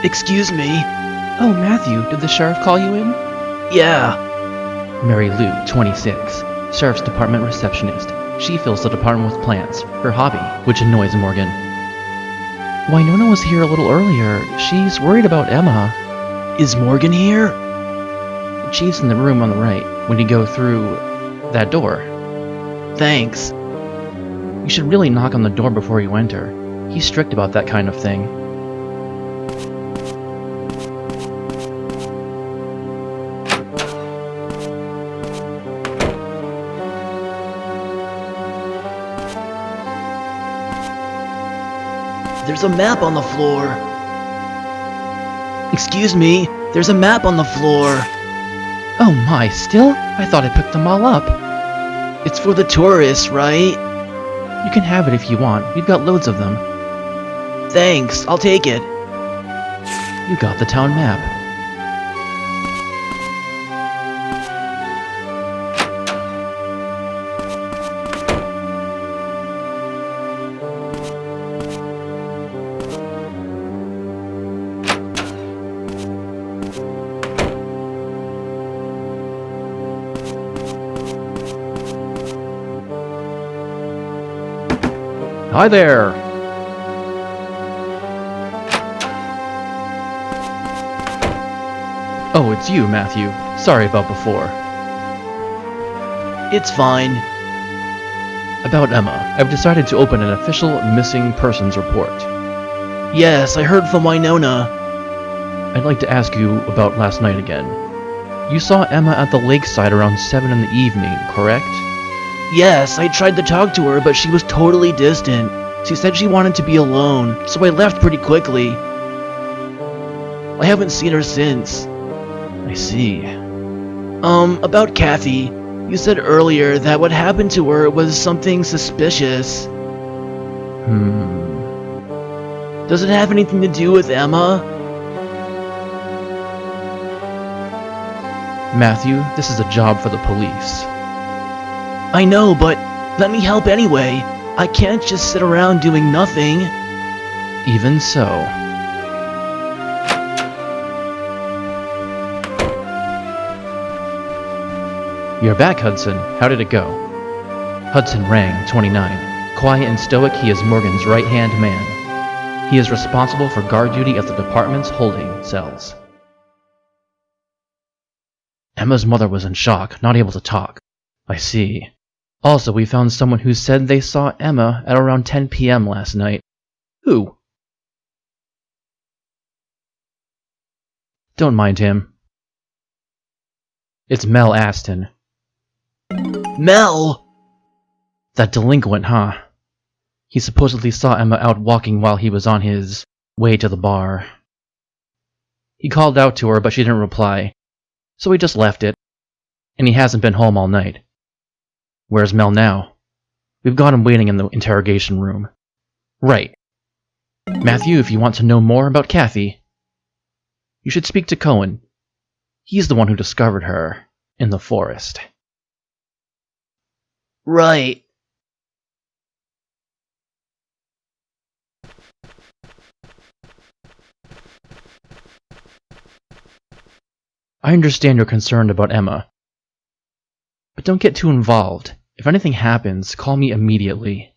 Excuse me? Oh, Matthew, did the sheriff call you in? Yeah. Mary Lou, 26, Sheriff's Department receptionist. She fills the department with plants, her hobby, which annoys Morgan. Winona was here a little earlier. She's worried about Emma. Is Morgan here? The chief's in the room on the right, when you go through that door. Thanks. You should really knock on the door before you enter. He's strict about that kind of thing. There's a map on the floor. Excuse me, there's a map on the floor. Oh my, still? I thought I picked them all up. It's for the tourists, right? You can have it if you want. We've got loads of them. Thanks, I'll take it. You got the town map. Hi there! Oh, it's you, Matthew. Sorry about before. It's fine. About Emma, I've decided to open an official missing persons report. Yes, I heard from Winona. I'd like to ask you about last night again. You saw Emma at the lakeside around 7 in the evening, correct? Yes, I tried to talk to her, but she was totally distant. She said she wanted to be alone, so I left pretty quickly. I haven't seen her since. I see. About Kathy. You said earlier that what happened to her was something suspicious. Does it have anything to do with Emma? Matthew, this is a job for the police. I know, but let me help anyway. I can't just sit around doing nothing. Even so. You're back, Hudson. How did it go? Hudson rang, 29. Quiet and stoic, he is Morgan's right-hand man. He is responsible for guard duty at the department's holding cells. Emma's mother was in shock, not able to talk. I see. Also, we found someone who said they saw Emma at around 10 p.m. last night. Who? Don't mind him. It's Mel Astin. Mel! That delinquent, huh? He supposedly saw Emma out walking while he was on his way to the bar. He called out to her, but she didn't reply, so he just left it. And he hasn't been home all night. Where's Mel now? We've got him waiting in the interrogation room. Right. Matthew, if you want to know more about Kathy, you should speak to Cohen. He's the one who discovered her in the forest. Right. I understand you're concerned about Emma. But don't get too involved. If anything happens, call me immediately.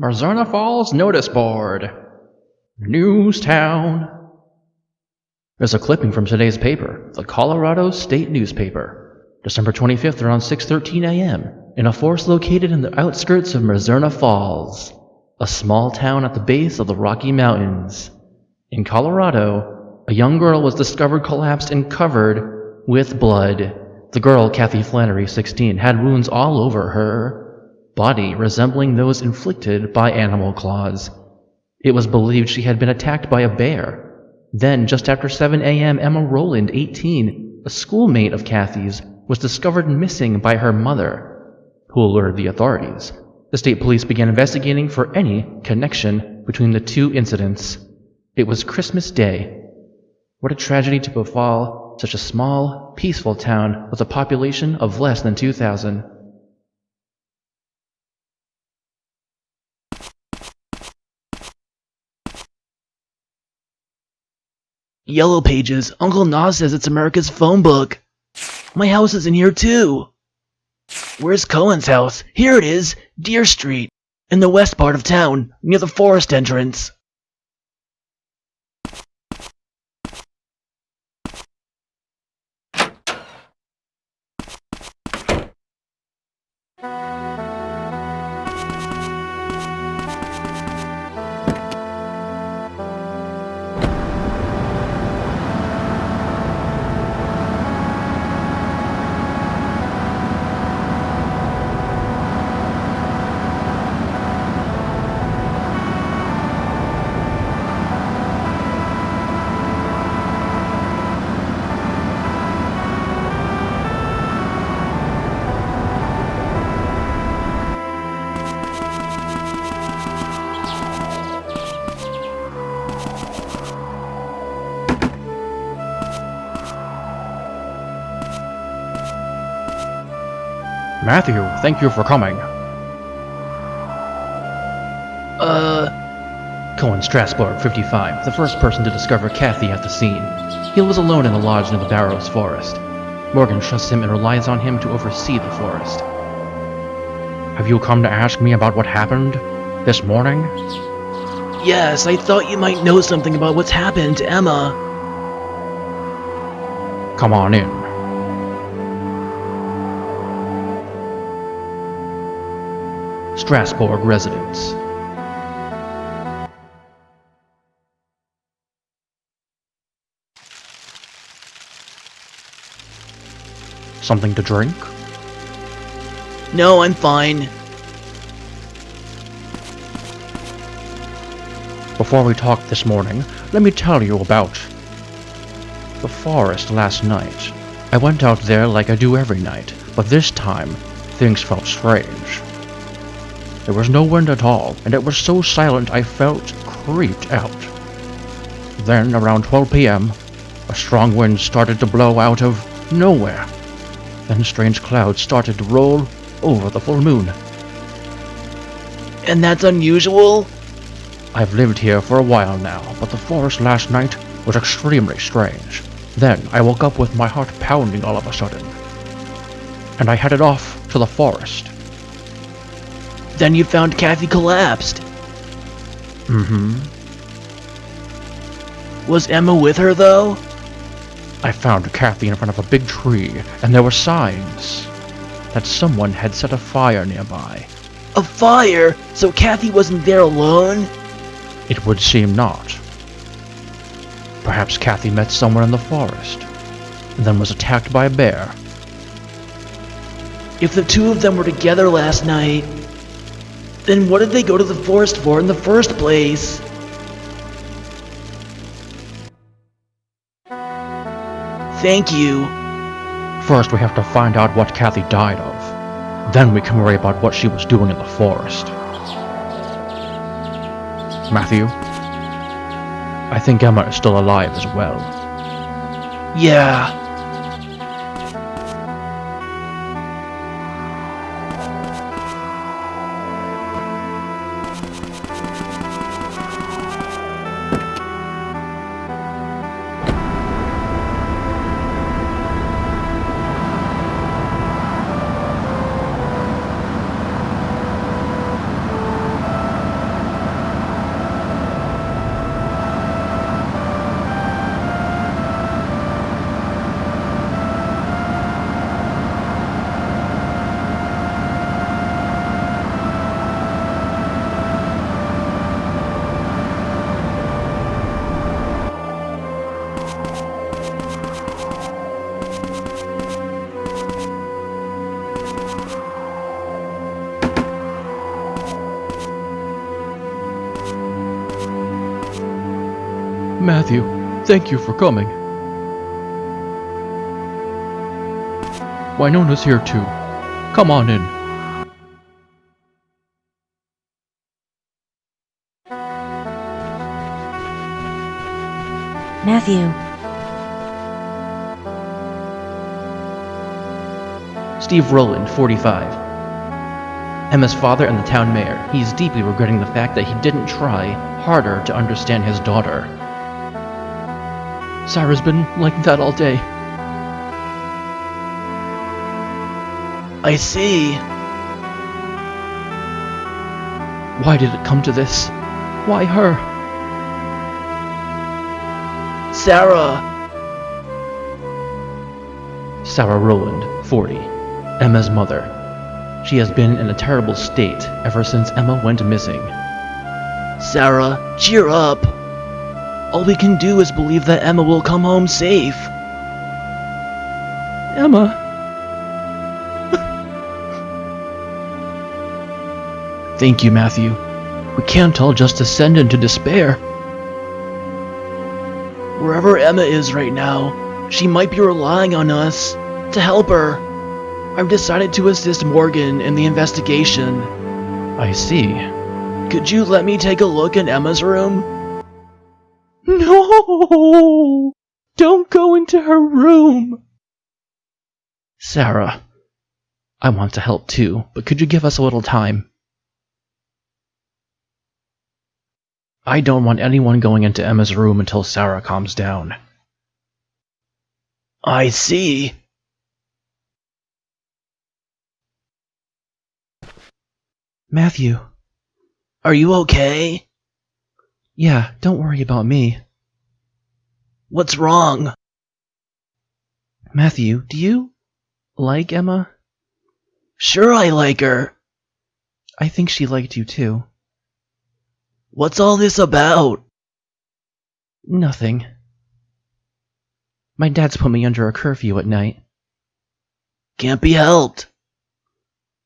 Mizzurna Falls Notice Board. Newstown. There's a clipping from today's paper, the Colorado State Newspaper, December 25th around 6:13 a.m. in a forest located in the outskirts of Mizzurna Falls, a small town at the base of the Rocky Mountains. In Colorado, a young girl was discovered collapsed and covered with blood. The girl, Kathy Flannery, 16, had wounds all over her body resembling those inflicted by animal claws. It was believed she had been attacked by a bear. Then, just after 7 a.m., Emma Rowland, 18, a schoolmate of Kathy's, was discovered missing by her mother, who alerted the authorities. The state police began investigating for any connection between the two incidents. It was Christmas Day. What a tragedy to befall such a small, peaceful town with a population of less than 2,000. Yellow Pages, Uncle Nozz says it's America's phone book. My house is in here too. Where's Cohen's house? Here it is, Deer Street, in the west part of town, near the forest entrance. Matthew, thank you for coming. Cohen Strasbourg, 55, the first person to discover Kathy at the scene. He was alone in the lodge near the Barrows Forest. Morgan trusts him and relies on him to oversee the forest. Have you come to ask me about what happened this morning? Yes, I thought you might know something about what's happened to Emma. Come on in. Strasbourg residence. Something to drink? No, I'm fine. Before we talk this morning, let me tell you about the forest last night. I went out there like I do every night, but this time, things felt strange. There was no wind at all, and it was so silent I felt creeped out. Then, around 12 p.m., a strong wind started to blow out of nowhere. Then strange clouds started to roll over the full moon. And that's unusual? I've lived here for a while now, but the forest last night was extremely strange. Then I woke up with my heart pounding all of a sudden, and I headed off to the forest. Then you found Kathy collapsed. Was Emma with her, though? I found Kathy in front of a big tree, and there were signs that someone had set a fire nearby. A fire? So Kathy wasn't there alone? It would seem not. Perhaps Kathy met someone in the forest, and then was attacked by a bear. If the two of them were together last night, then what did they go to the forest for in the first place? Thank you. First, we have to find out what Kathy died of. Then we can worry about what she was doing in the forest. Matthew, I think Emma is still alive as well. Yeah. Matthew, thank you for coming. Winona's here too. Come on in. Matthew. Steve Rowland, 45. Emma's father and the town mayor. He's deeply regretting the fact that he didn't try harder to understand his daughter. Sarah's been like that all day. I see. Why did it come to this? Why her? Sarah! Sarah Rowland, 40. Emma's mother. She has been in a terrible state ever since Emma went missing. Sarah, cheer up. All we can do is believe that Emma will come home safe. Emma? Thank you, Matthew. We can't all just descend into despair. Wherever Emma is right now, she might be relying on us to help her. I've decided to assist Morgan in the investigation. I see. Could you let me take a look in Emma's room? No! Don't go into her room! Sarah, I want to help too, but could you give us a little time? I don't want anyone going into Emma's room until Sarah calms down. I see. Matthew. Are you okay? Yeah, don't worry about me. What's wrong? Matthew, do you like Emma? Sure I like her. I think she liked you too. What's all this about? Nothing. My dad's put me under a curfew at night. Can't be helped.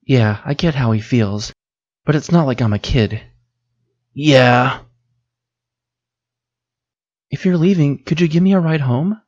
Yeah, I get how he feels, but it's not like I'm a kid. Yeah. If you're leaving, could you give me a ride home?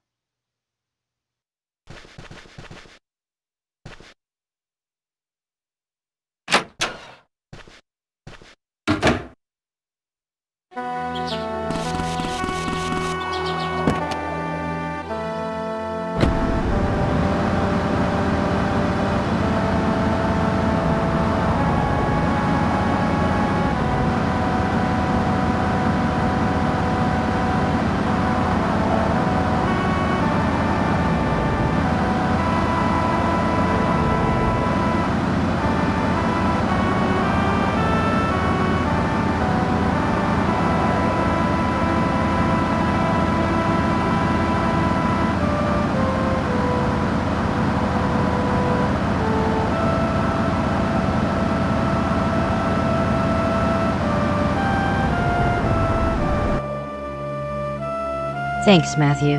Thanks, Matthew.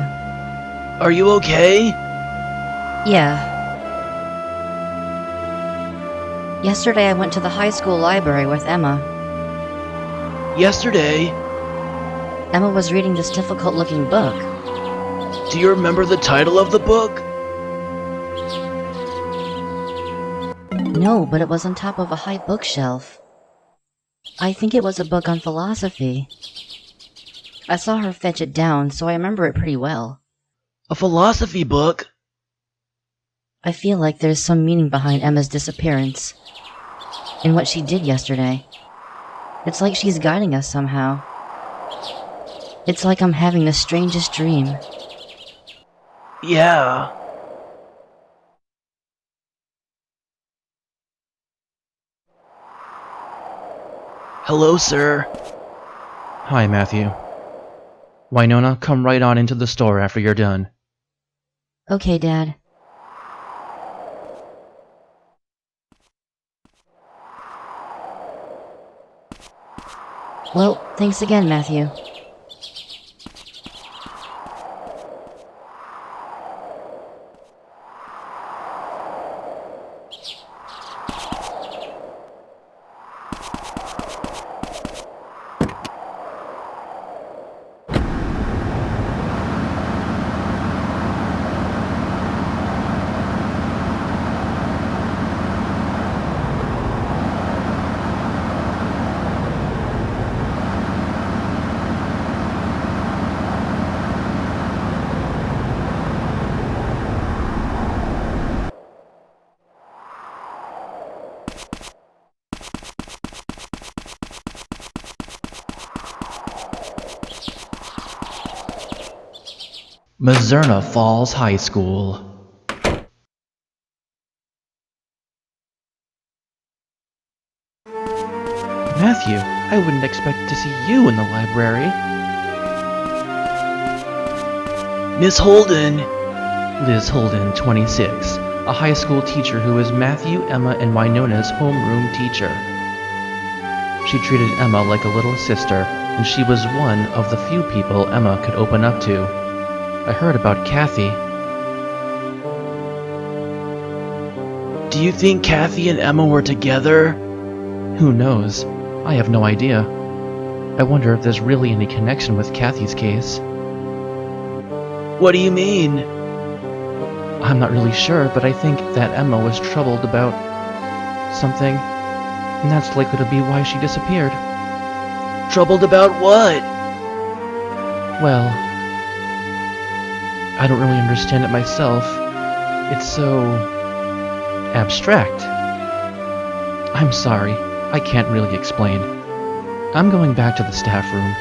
Are you okay? Yeah. Yesterday I went to the high school library with Emma. Yesterday? Emma was reading this difficult-looking book. Do you remember the title of the book? No, but it was on top of a high bookshelf. I think it was a book on philosophy. I saw her fetch it down, so I remember it pretty well. A philosophy book? I feel like there's some meaning behind Emma's disappearance. And what she did yesterday. It's like she's guiding us somehow. It's like I'm having the strangest dream. Yeah. Hello, sir. Hi, Matthew. Winona, come right on into the store after you're done. Okay, Dad. Well, thanks again, Matthew. Mizzurna Falls High School. Matthew, I wouldn't expect to see you in the library. Miss Holden. Liz Holden, 26, a high school teacher who is Matthew, Emma, and Winona's homeroom teacher. She treated Emma like a little sister, and she was one of the few people Emma could open up to. I heard about Kathy. Do you think Kathy and Emma were together? Who knows? I have no idea. I wonder if there's really any connection with Kathy's case. What do you mean? I'm not really sure, but I think that Emma was troubled about something, and that's likely to be why she disappeared. Troubled about what? Well, I don't really understand it myself. It's so abstract. I'm sorry, I can't really explain. I'm going back to the staff room.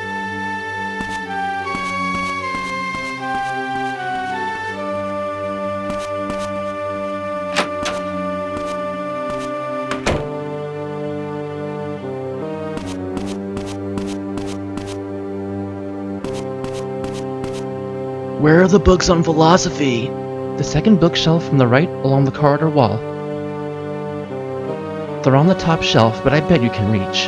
Where are the books on philosophy? The second bookshelf from the right along the corridor wall. They're on the top shelf, but I bet you can reach.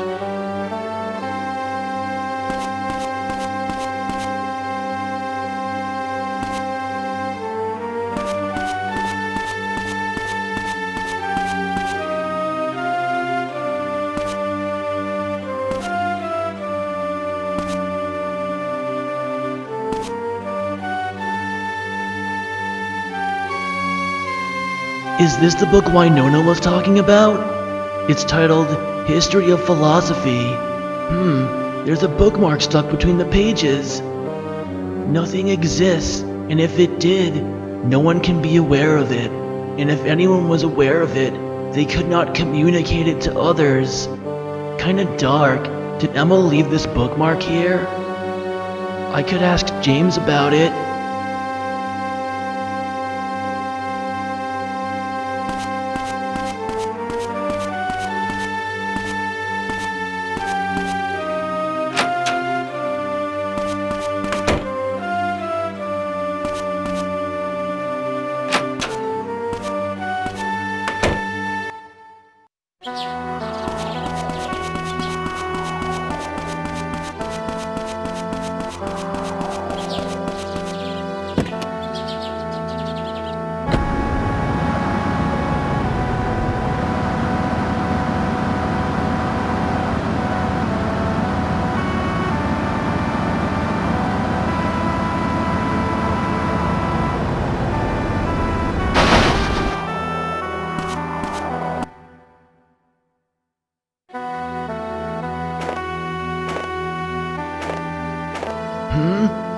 Is this the book Winona was talking about? It's titled History of Philosophy. There's a bookmark stuck between the pages. Nothing exists, and if it did, no one can be aware of it. And if anyone was aware of it, they could not communicate it to others. Kinda dark. Did Emma leave this bookmark here? I could ask James about it.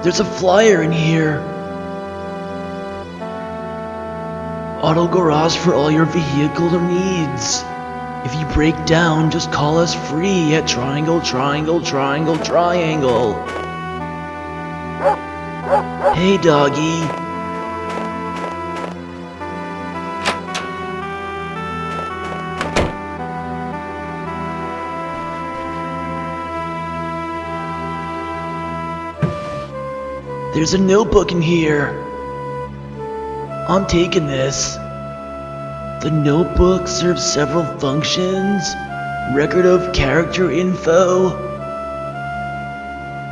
There's a flyer in here. Auto garage for all your vehicular needs. If you break down, just call us free at triangle, triangle, triangle, triangle. Hey, doggy. There's a notebook in here. I'm taking this. The notebook serves several functions. Record of character info.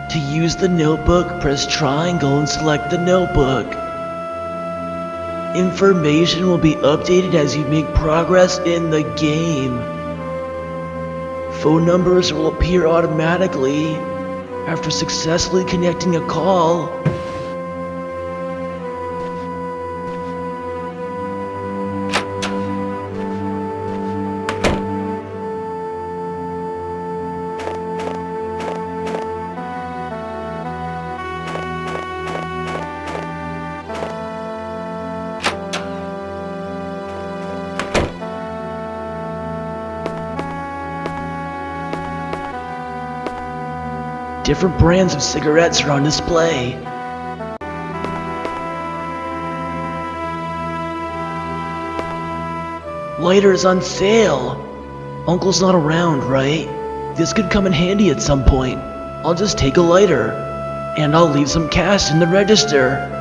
To use the notebook, press triangle and select the notebook. Information will be updated as you make progress in the game. Phone numbers will appear automatically after successfully connecting a call. Different brands of cigarettes are on display. Lighter's on sale! Uncle's not around, right? This could come in handy at some point. I'll just take a lighter. And I'll leave some cash in the register.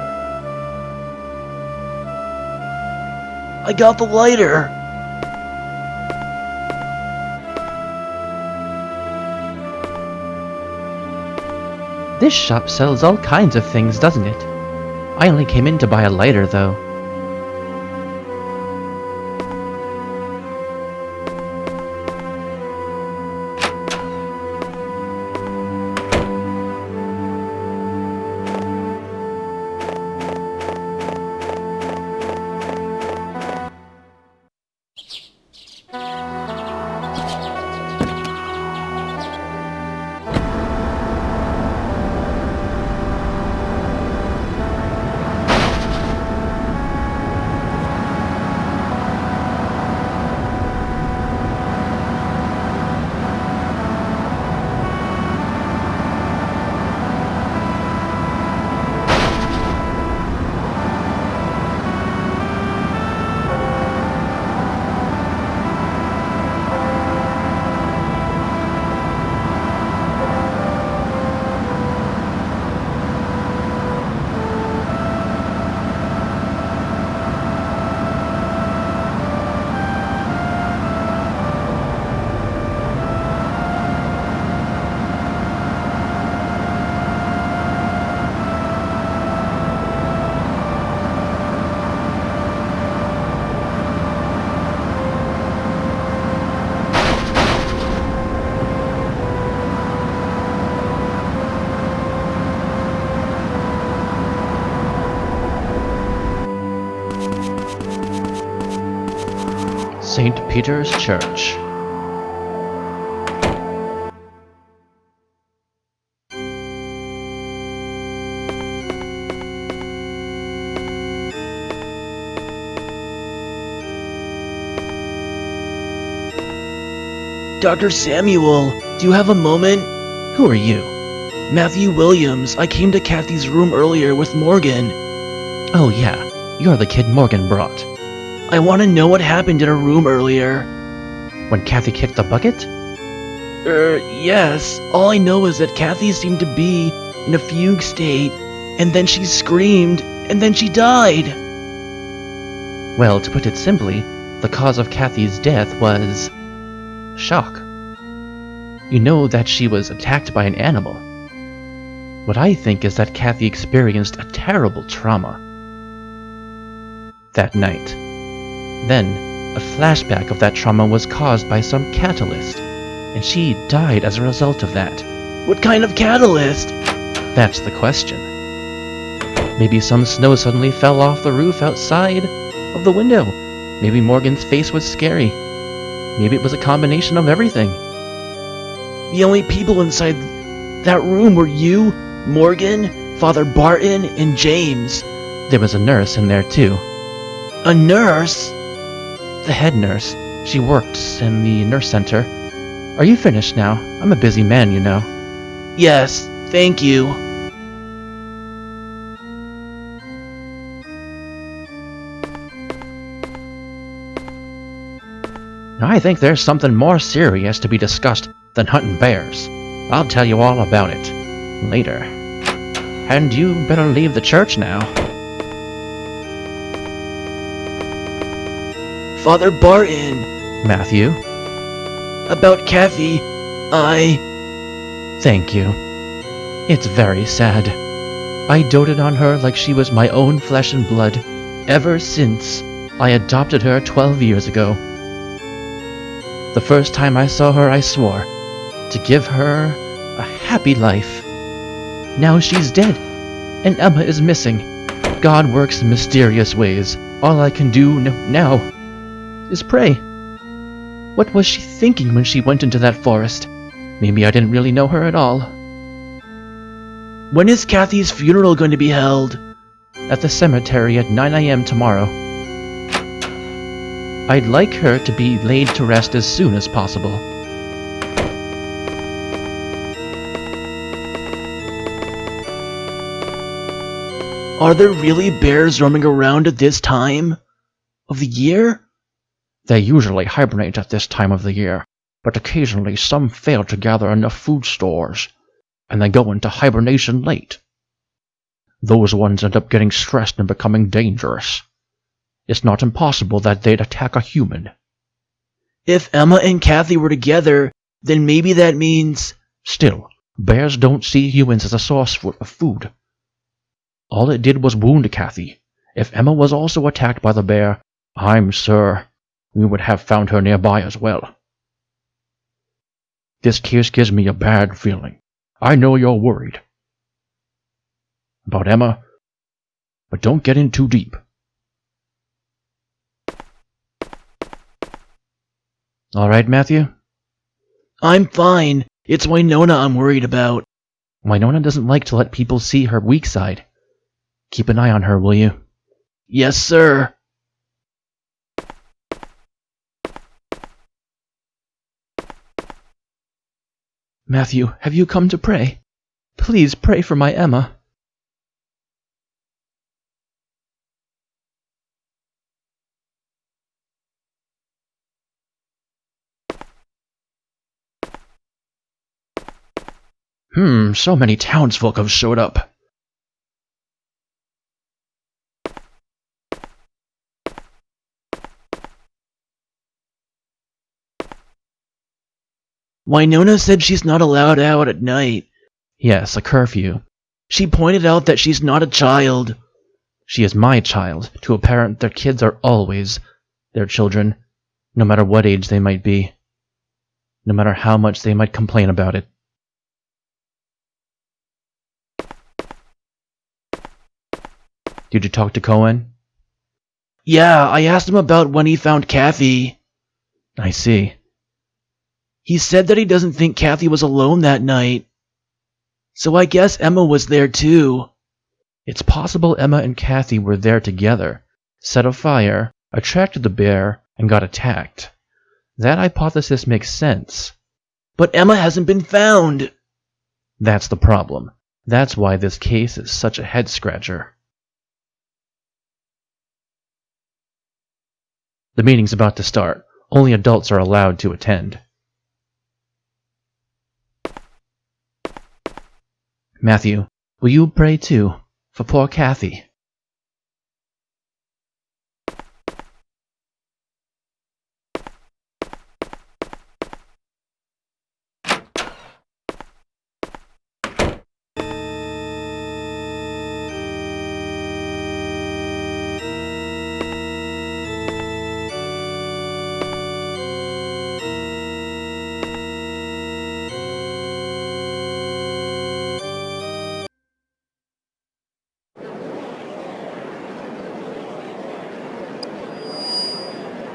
I got the lighter! This shop sells all kinds of things, doesn't it? I only came in to buy a lighter, though. St. Peter's Church. Dr. Samuel, do you have a moment? Who are you? Matthew Williams. I came to Kathy's room earlier with Morgan. Oh yeah, you're the kid Morgan brought. I want to know what happened in her room earlier. When Kathy kicked the bucket? Yes. All I know is that Kathy seemed to be in a fugue state, and then she screamed, and then she died. Well, to put it simply, the cause of Kathy's death was shock. You know that she was attacked by an animal. What I think is that Kathy experienced a terrible trauma that night. Then, a flashback of that trauma was caused by some catalyst, and she died as a result of that. What kind of catalyst? That's the question. Maybe some snow suddenly fell off the roof outside of the window. Maybe Morgan's face was scary. Maybe it was a combination of everything. The only people inside that room were you, Morgan, Father Barton, and James. There was a nurse in there too. A nurse? The head nurse. She works in the nurse center. Are you finished now? I'm a busy man, you know. Yes, thank you. I think there's something more serious to be discussed than hunting bears. I'll tell you all about it later. And you better leave the church now. Father Barton. Matthew? About Kathy, Thank you. It's very sad. I doted on her like she was my own flesh and blood ever since I adopted her 12 years ago. The first time I saw her, I swore to give her a happy life. Now she's dead, and Emma is missing. God works in mysterious ways. All I can do now is pray. What was she thinking when she went into that forest? Maybe I didn't really know her at all. When is Kathy's funeral going to be held? At the cemetery at 9 a.m. tomorrow. I'd like her to be laid to rest as soon as possible. Are there really bears roaming around at this time of the year? They usually hibernate at this time of the year, but occasionally some fail to gather enough food stores, and they go into hibernation late. Those ones end up getting stressed and becoming dangerous. It's not impossible that they'd attack a human. If Emma and Kathy were together, then maybe that means... Still, bears don't see humans as a source of food. All it did was wound Kathy. If Emma was also attacked by the bear, I'm sure we would have found her nearby as well. This case gives me a bad feeling. I know you're worried about Emma, but don't get in too deep. All right, Matthew? I'm fine. It's Winona I'm worried about. Winona doesn't like to let people see her weak side. Keep an eye on her, will you? Yes, sir. Matthew, have you come to pray? Please pray for my Emma. So many townsfolk have showed up. Winona said she's not allowed out at night. Yes, a curfew. She pointed out that she's not a child. She is my child. To a parent, their kids are always their children, no matter what age they might be, no matter how much they might complain about it. Did you talk to Cohen? Yeah, I asked him about when he found Kathy. I see. He said that he doesn't think Kathy was alone that night. So I guess Emma was there too. It's possible Emma and Kathy were there together, set a fire, attracted the bear, and got attacked. That hypothesis makes sense. But Emma hasn't been found. That's the problem. That's why this case is such a head-scratcher. The meeting's about to start. Only adults are allowed to attend. Matthew, will you pray too, for poor Kathy?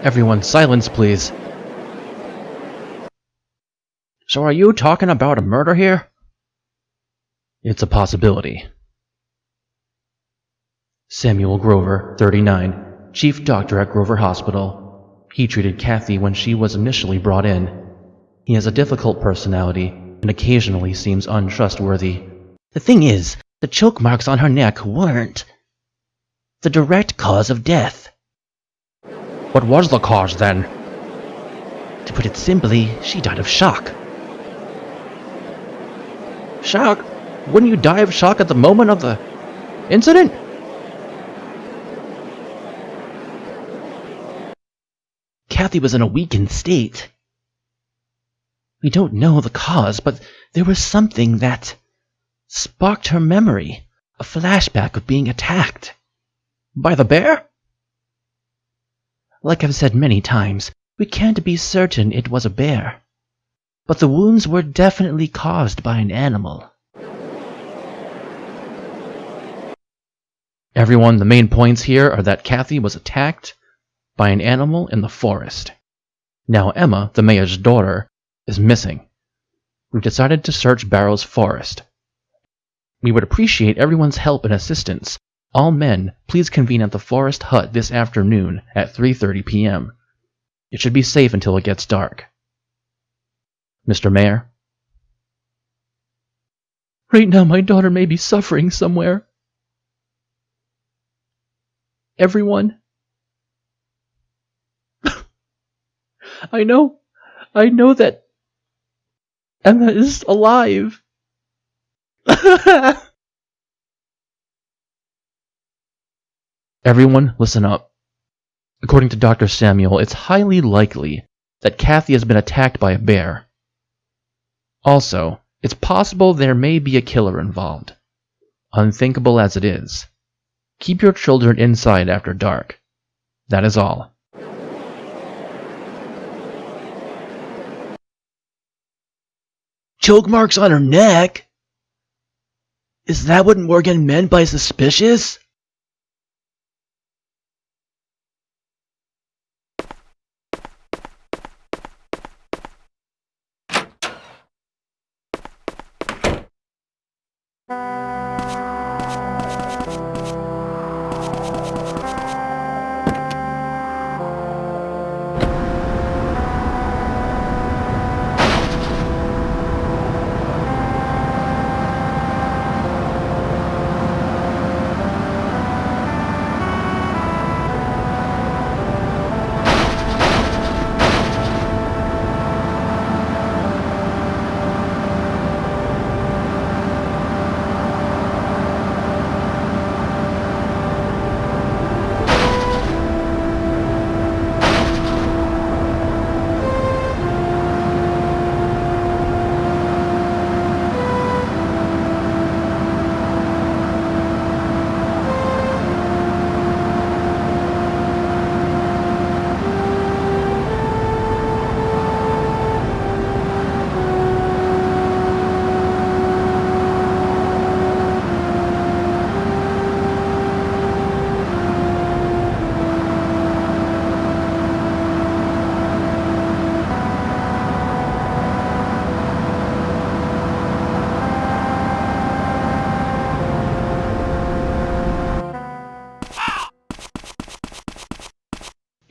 Everyone, silence, please. So are you talking about a murder here? It's a possibility. Samuel Grouver, 39, chief doctor at Grouver Hospital. He treated Kathy when she was initially brought in. He has a difficult personality and occasionally seems untrustworthy. The thing is, the choke marks on her neck weren't the direct cause of death. What was the cause then? To put it simply, she died of shock. Shock? Wouldn't you die of shock at the moment of the incident? Kathy was in a weakened state. We don't know the cause, but there was something that sparked her memory, a flashback of being attacked. By the bear? Like I've said many times, we can't be certain it was a bear. But the wounds were definitely caused by an animal. Everyone, the main points here are that Kathy was attacked by an animal in the forest. Now Emma, the mayor's daughter, is missing. We've decided to search Barrows Forest. We would appreciate everyone's help and assistance. All men, please convene at the forest hut this afternoon at 3:30 p.m. It should be safe until it gets dark. Mr. Mayor? Right now my daughter may be suffering somewhere. Everyone, I know that Emma is alive. Everyone, listen up. According to Dr. Samuel, it's highly likely that Kathy has been attacked by a bear. Also, it's possible there may be a killer involved. Unthinkable as it is. Keep your children inside after dark. That is all. Choke marks on her neck? Is that what Morgan meant by suspicious?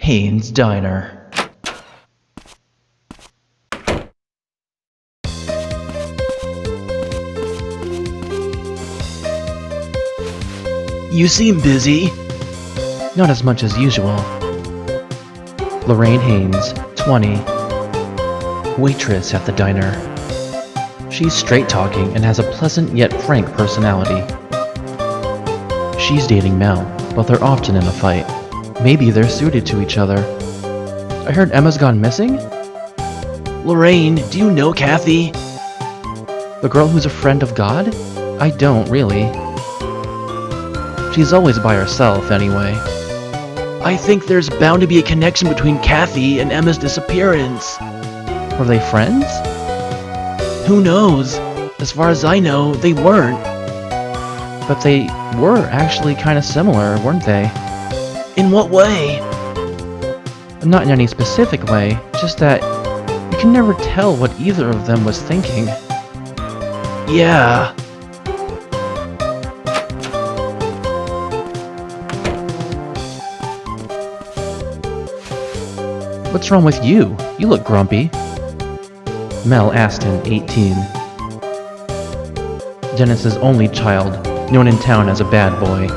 Heinds Diner. You seem busy. Not as much as usual. Lorraine Haynes, 20. Waitress at the diner. She's straight-talking and has a pleasant yet frank personality. She's dating Mel, but they're often in a fight. Maybe they're suited to each other. I heard Emma's gone missing? Lorraine, do you know Kathy? The girl who's a friend of God? I don't, really. She's always by herself, anyway. I think there's bound to be a connection between Kathy and Emma's disappearance. Were they friends? Who knows? As far as I know, they weren't. But they were actually kind of similar, weren't they? In what way? Not in any specific way, just that you can never tell what either of them was thinking. Yeah. What's wrong with you? You look grumpy. Mel Astin, 18. Dennis's only child, known in town as a bad boy.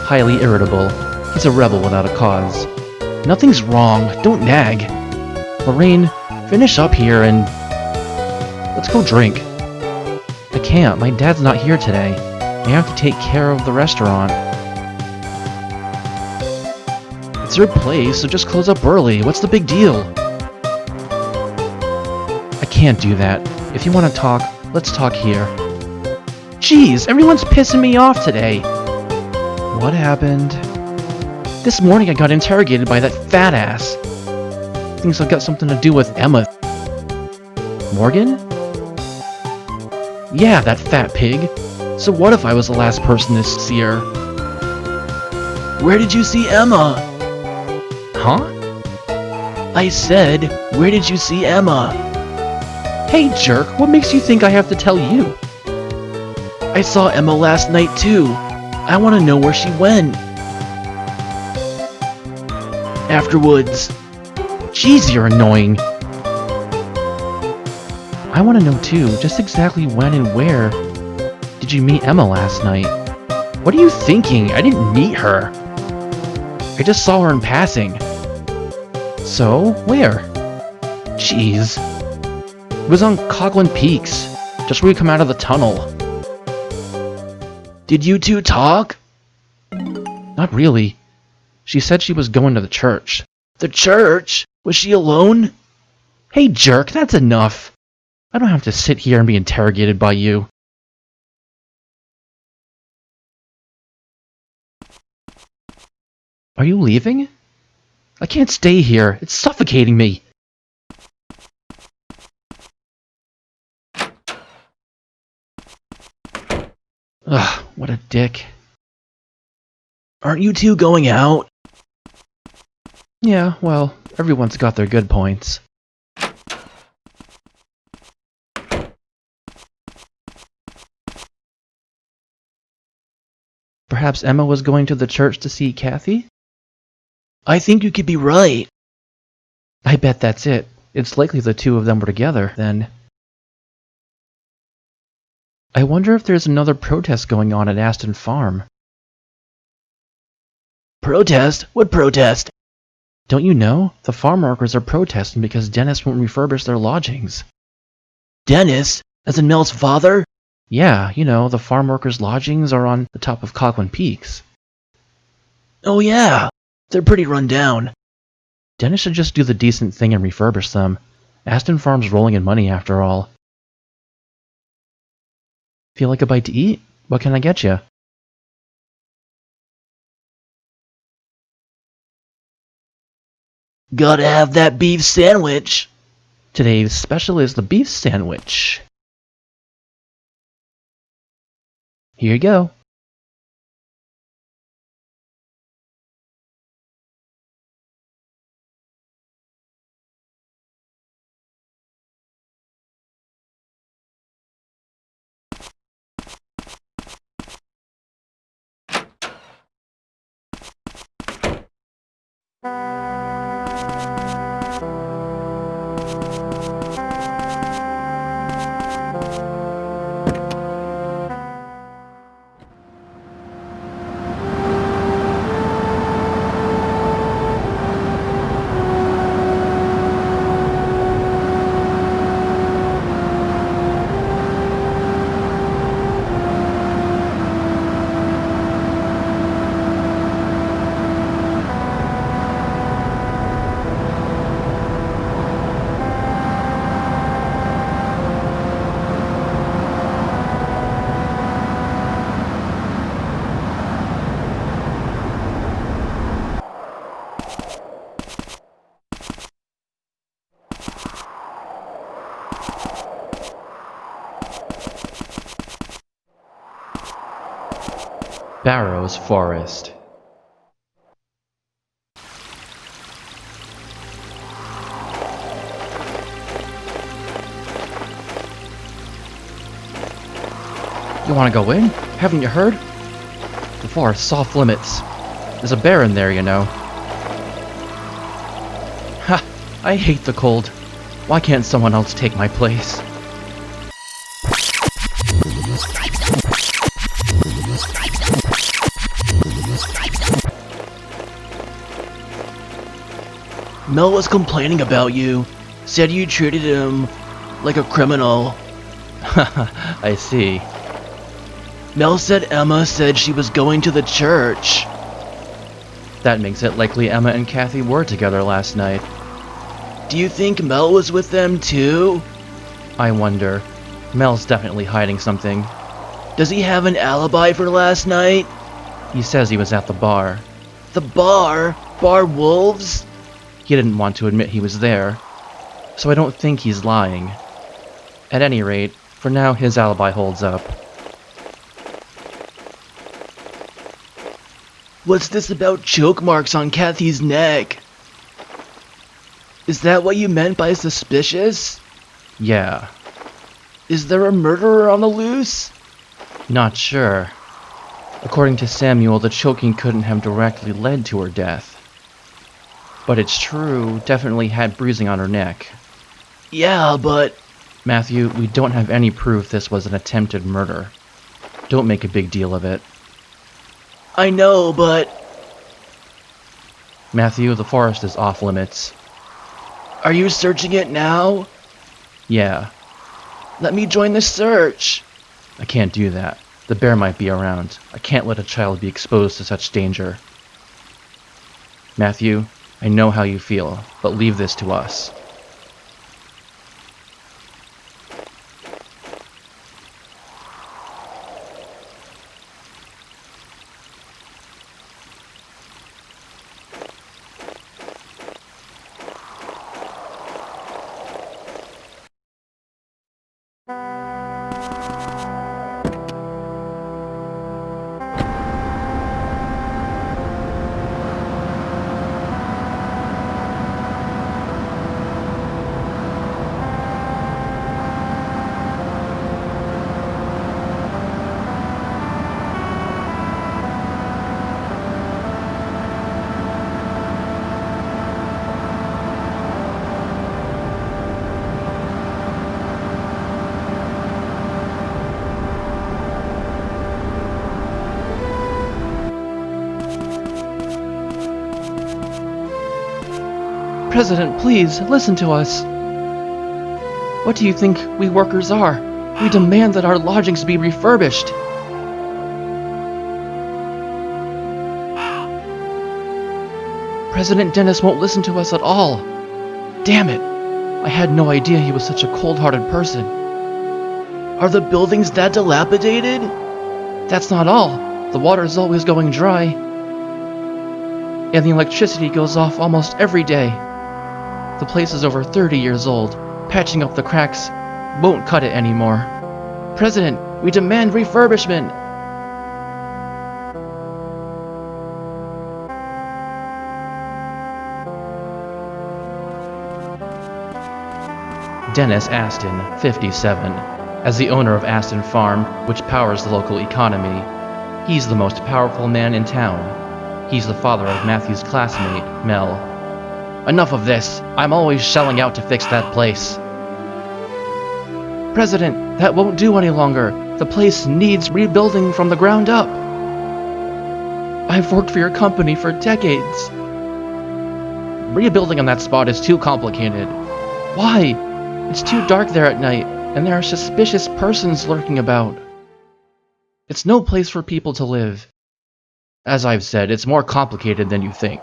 Highly irritable, he's a rebel without a cause. Nothing's wrong, don't nag. Lorraine, finish up here and let's go drink. I can't, my dad's not here today. I have to take care of the restaurant. It's your place, so just close up early. What's the big deal? I can't do that. If you want to talk, let's talk here. Jeez, everyone's pissing me off today. What happened? This morning I got interrogated by that fat ass. Thinks I've got something to do with Emma. Morgan? Yeah, that fat pig. So what if I was the last person to see her? Where did you see Emma? Huh? I said, where did you see Emma? Hey jerk, what makes you think I have to tell you? I saw Emma last night too. I want to know where she went. Afterwards. Jeez, you're annoying. I want to know too, just exactly when and where did you meet Emma last night? What are you thinking? I didn't meet her. I just saw her in passing. So, where? Jeez. It was on Coghlan Peaks, just where we come out of the tunnel. Did you two talk? Not really. She said she was going to the church. The church? Was she alone? Hey jerk, that's enough. I don't have to sit here and be interrogated by you. Are you leaving? I can't stay here. It's suffocating me. Ugh, what a dick. Aren't you two going out? Yeah, well, everyone's got their good points. Perhaps Emma was going to the church to see Kathy? I think you could be right. I bet that's it. It's likely the two of them were together, then. I wonder if there's another protest going on at Astin Farm. Protest? What protest? Don't you know? The farm workers are protesting because Dennis won't refurbish their lodgings. Dennis? As in Mel's father? Yeah, you know, the farm workers' lodgings are on the top of Coghlan Peaks. Oh yeah, they're pretty run down. Dennis should just do the decent thing and refurbish them. Astin Farms rolling in money after all. Feel like a bite to eat? What can I get you? Gotta have that beef sandwich. Today's special is the beef sandwich. Here you go. Barrows Forest. You want to go in? Haven't you heard? The forest's off limits. There's a bear in there, you know. Ha! I hate the cold. Why can't someone else take my place? Mel was complaining about you. Said you treated him like a criminal. I see. Mel said Emma said she was going to the church. That makes it likely Emma and Kathy were together last night. Do you think Mel was with them too? I wonder. Mel's definitely hiding something. Does he have an alibi for last night? He says he was at the bar. The bar? Bar Wolves? He didn't want to admit he was there, so I don't think he's lying. At any rate, for now his alibi holds up. What's this about choke marks on Kathy's neck? Is that what you meant by suspicious? Yeah. Is there a murderer on the loose? Not sure. According to Samuel, the choking couldn't have directly led to her death. But it's true, definitely had bruising on her neck. Yeah, but... Matthew, we don't have any proof this was an attempted murder. Don't make a big deal of it. I know, but... Matthew, the forest is off limits. Are you searching it now? Yeah, Let me join the search. I can't do that. The bear might be around. I can't let a child be exposed to such danger. Matthew, I know how you feel, but leave this to us. President, please, listen to us. What do you think we workers are? We demand that our lodgings be refurbished. President Dennis won't listen to us at all. Damn it! I had no idea he was such a cold-hearted person. Are the buildings that dilapidated? That's not all. The water is always going dry. And the electricity goes off almost every day. The place is over 30 years old. Patching up the cracks won't cut it anymore. President, we demand refurbishment! Dennis Astin, 57. As the owner of Astin Farm, which powers the local economy, he's the most powerful man in town. He's the father of Matthew's classmate, Mel. Enough of this. I'm always shelling out to fix that place. President, that won't do any longer. The place needs rebuilding from the ground up. I've worked for your company for decades. Rebuilding on that spot is too complicated. Why? It's too dark there at night, and there are suspicious persons lurking about. It's no place for people to live. As I've said, it's more complicated than you think.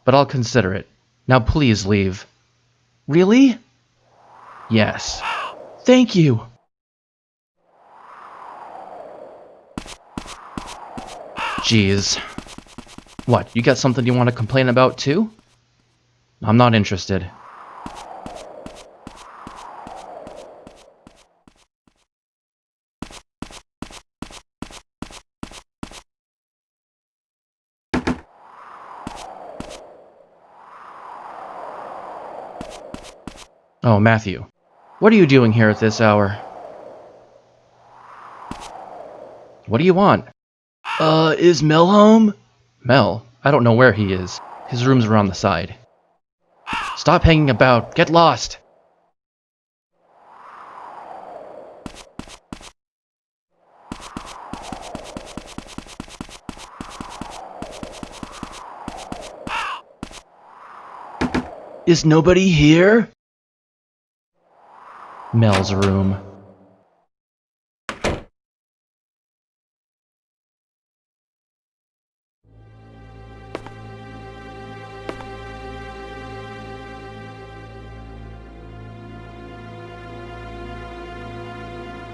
But I'll consider it. Now please leave. Really? Yes. Thank you. Jeez. What, you got something you want to complain about too? I'm not interested. Oh, Matthew. What are you doing here at this hour? What do you want? Is Mel home? Mel? I don't know where he is. His rooms are on the side. Stop hanging about. Get lost. Is nobody here? Mel's room.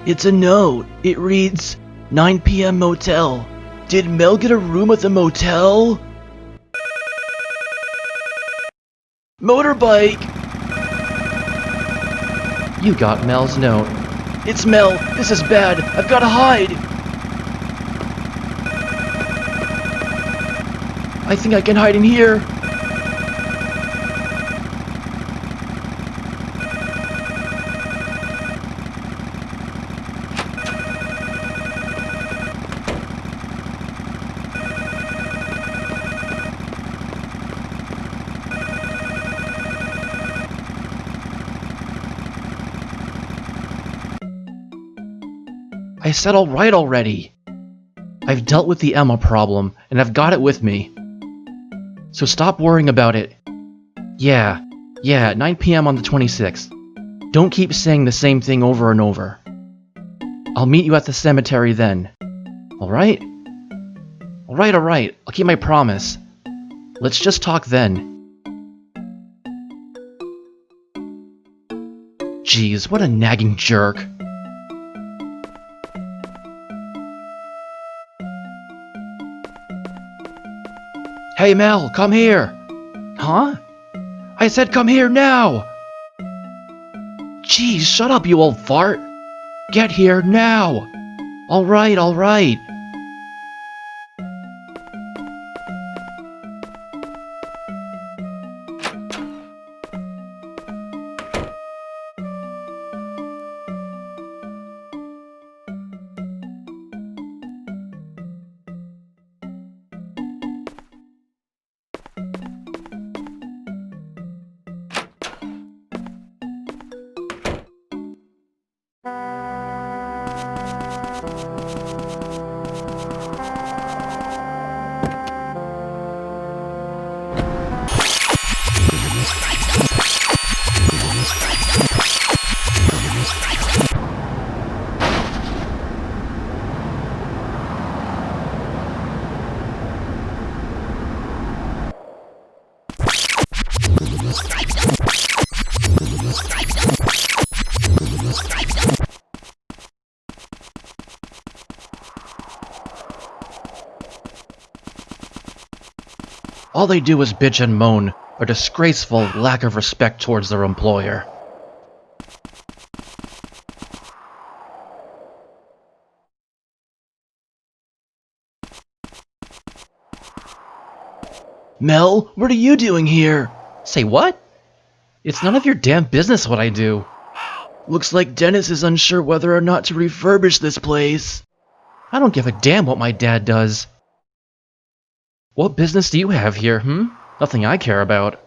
It's a note. It reads, 9 p.m. motel. Did Mel get a room at the motel? Motorbike! You got Mel's note. It's Mel. This is bad. I've gotta hide. I think I can hide in here. I said alright already. I've dealt with the Emma problem, and I've got it with me. So stop worrying about it. Yeah, Yeah, 9 p.m. on the 26th. Don't keep saying the same thing over and over. I'll meet you at the cemetery then. Alright? Alright. I'll keep my promise. Let's just talk then. Jeez, what a nagging jerk. Hey Mel, come here! Huh? I said come here now! Jeez, shut up, you old fart! Get here now! Alright. All they do is bitch and moan, a disgraceful lack of respect towards their employer. Mel, what are you doing here? Say what? It's none of your damn business what I do. Looks like Dennis is unsure whether or not to refurbish this place. I don't give a damn what my dad does. What business do you have here, Nothing I care about.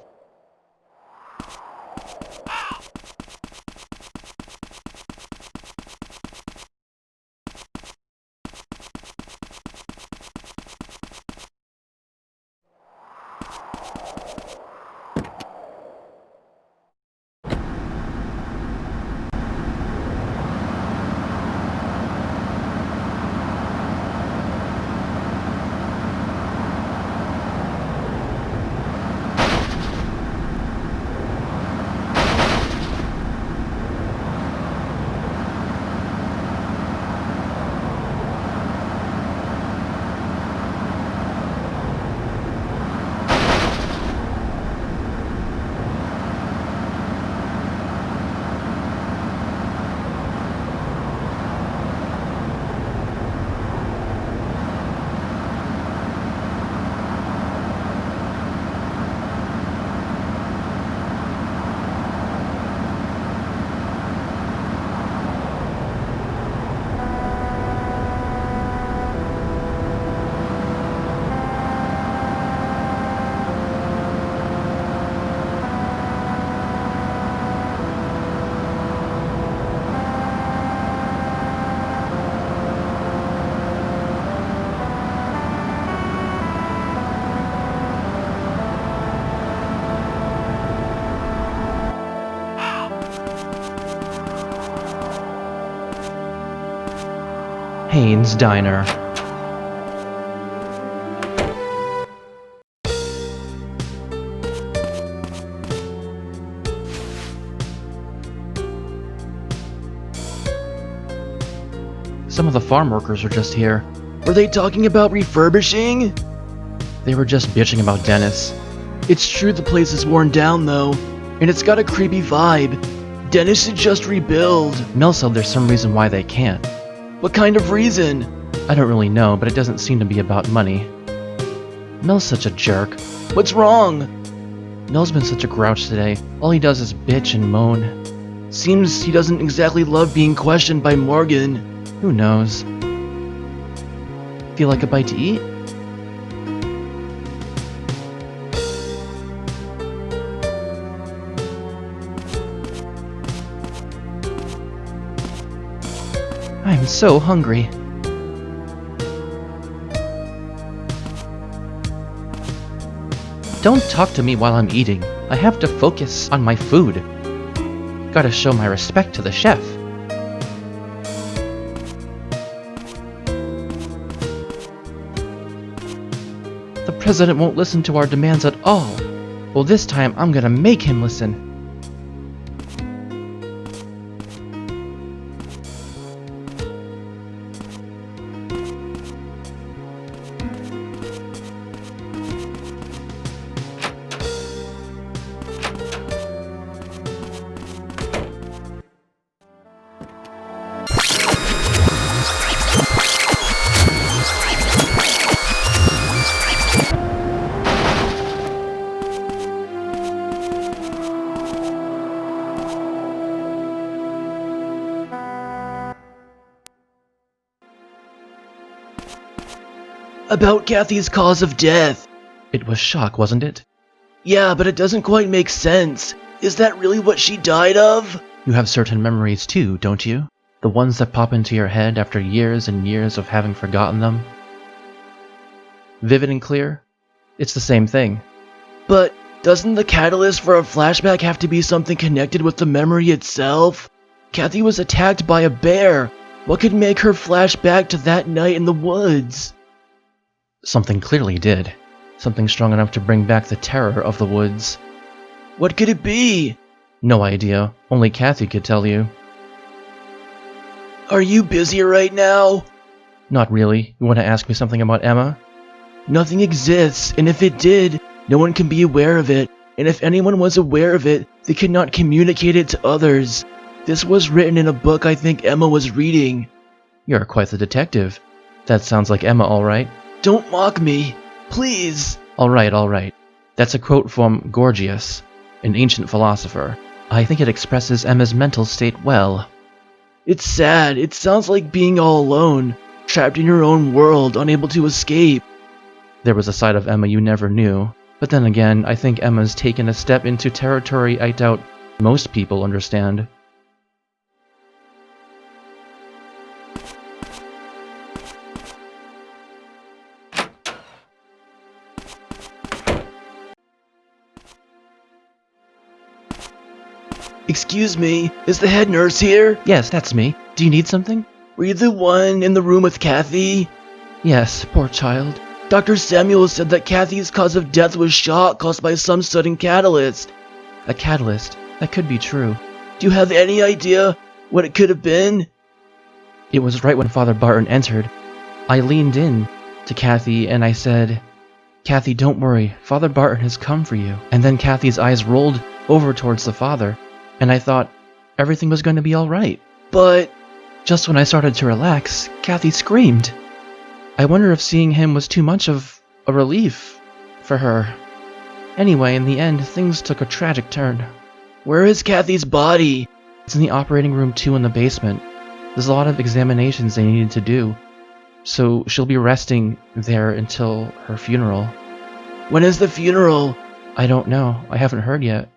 Heinds Diner. Some of the farm workers are just here. Were they talking about refurbishing? They were just bitching about Dennis. It's true the place is worn down though, and it's got a creepy vibe. Dennis should just rebuild. Mel said there's some reason why they can't. What kind of reason? I don't really know, but it doesn't seem to be about money. Mel's such a jerk. What's wrong? Mel's been such a grouch today. All he does is bitch and moan. Seems he doesn't exactly love being questioned by Morgan. Who knows? Feel like a bite to eat? I'm so hungry. Don't talk to me while I'm eating. I have to focus on my food. Gotta show my respect to the chef. The president won't listen to our demands at all. Well, this time I'm gonna make him listen. About Kathy's cause of death. It was shock, wasn't it? Yeah, but it doesn't quite make sense. Is that really what she died of? You have certain memories too, don't you? The ones that pop into your head after years and years of having forgotten them. Vivid and clear? It's the same thing. But doesn't the catalyst for a flashback have to be something connected with the memory itself? Kathy was attacked by a bear. What could make her flash back to that night in the woods? Something clearly did. Something strong enough to bring back the terror of the woods. What could it be? No idea. Only Kathy could tell you. Are you busy right now? Not really. You want to ask me something about Emma? Nothing exists, and if it did, no one can be aware of it. And if anyone was aware of it, they could not communicate it to others. This was written in a book I think Emma was reading. You're quite the detective. That sounds like Emma, all right. Don't mock me, please. All right. That's a quote from Gorgias, an ancient philosopher. I think it expresses Emma's mental state well. It's sad. It sounds like being all alone, trapped in your own world, unable to escape. There was a side of Emma you never knew. But then again, I think Emma's taken a step into territory I doubt most people understand. Excuse me, is the head nurse here? Yes, that's me. Do you need something? Were you the one in the room with Kathy? Yes, poor child. Dr. Samuel said that Kathy's cause of death was shock caused by some sudden catalyst. A catalyst. That could be true. Do you have any idea what it could have been? It was right when Father Barton entered. I leaned in to Kathy and I said, "Kathy, don't worry. Father Barton has come for you." And then Kathy's eyes rolled over towards the father, and I thought everything was going to be all right. But just when I started to relax, Kathy screamed. I wonder if seeing him was too much of a relief for her. Anyway, in the end, things took a tragic turn. Where is Kathy's body? It's in the operating room 2 in the basement. There's a lot of examinations they needed to do, so she'll be resting there until her funeral. When is the funeral? I don't know. I haven't heard yet.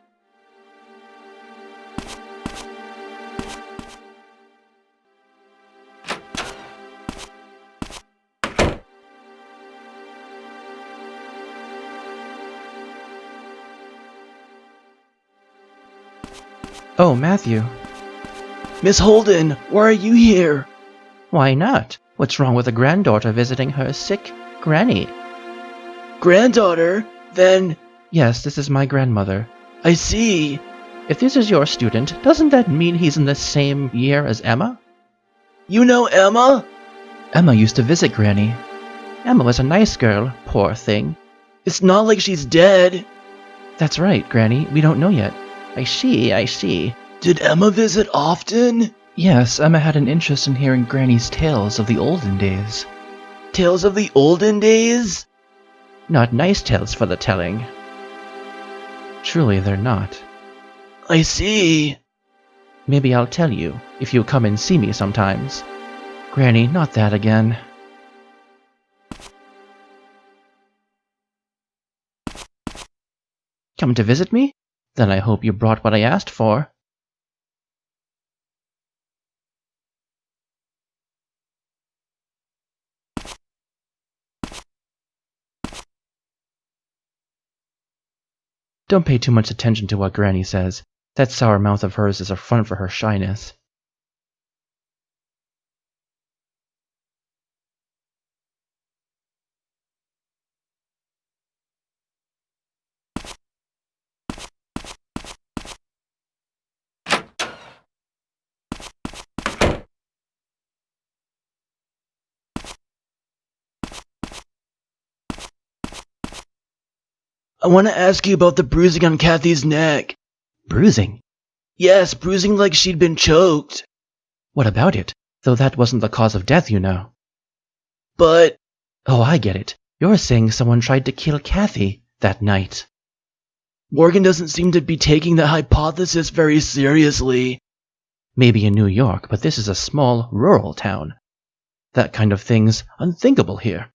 Oh, Matthew. Miss Holden, why are you here? Why not? What's wrong with a granddaughter visiting her sick granny? Granddaughter? Then... Yes, this is my grandmother. I see. If this is your student, doesn't that mean he's in the same year as Emma? You know Emma? Emma used to visit Granny. Emma was a nice girl, poor thing. It's not like she's dead. That's right, Granny. We don't know yet. I see. Did Emma visit often? Yes, Emma had an interest in hearing Granny's tales of the olden days. Tales of the olden days? Not nice tales for the telling. Truly, they're not. I see. Maybe I'll tell you, if you'll come and see me sometimes. Granny, not that again. Come to visit me? Then I hope you brought what I asked for. Don't pay too much attention to what Granny says. That sour mouth of hers is a front for her shyness. I want to ask you about the bruising on Kathy's neck. Bruising? Yes, bruising like she'd been choked. What about it? Though that wasn't the cause of death, you know. But... Oh, I get it. You're saying someone tried to kill Kathy that night. Morgan doesn't seem to be taking that hypothesis very seriously. Maybe in New York, but this is a small, rural town. That kind of thing's unthinkable here.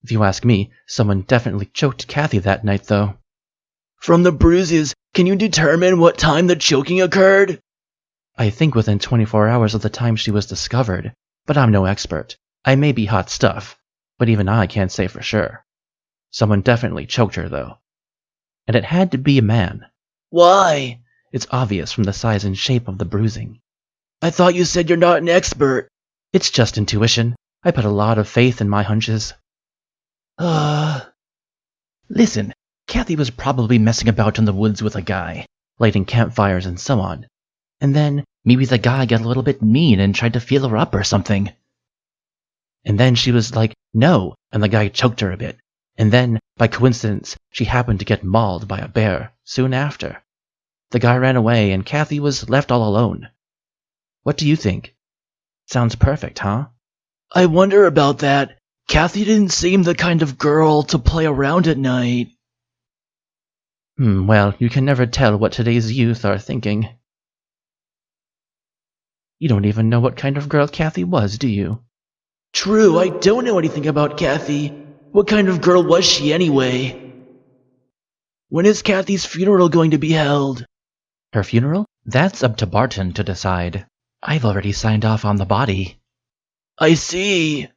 If you ask me, someone definitely choked Kathy that night, though. From the bruises, can you determine what time the choking occurred? I think within 24 hours of the time she was discovered, but I'm no expert. I may be hot stuff, but even I can't say for sure. Someone definitely choked her, though. And it had to be a man. Why? It's obvious from the size and shape of the bruising. I thought you said you're not an expert. It's just intuition. I put a lot of faith in my hunches. Listen, Kathy was probably messing about in the woods with a guy, lighting campfires and so on. And then maybe the guy got a little bit mean and tried to feel her up or something. And then she was like, no, and the guy choked her a bit. And then, by coincidence, she happened to get mauled by a bear soon after. The guy ran away and Kathy was left all alone. What do you think? Sounds perfect, huh? I wonder about that. Kathy didn't seem the kind of girl to play around at night. Well, you can never tell what today's youth are thinking. You don't even know what kind of girl Kathy was, do you? True, I don't know anything about Kathy. What kind of girl was she anyway? When is Kathy's funeral going to be held? Her funeral? That's up to Barton to decide. I've already signed off on the body. I see.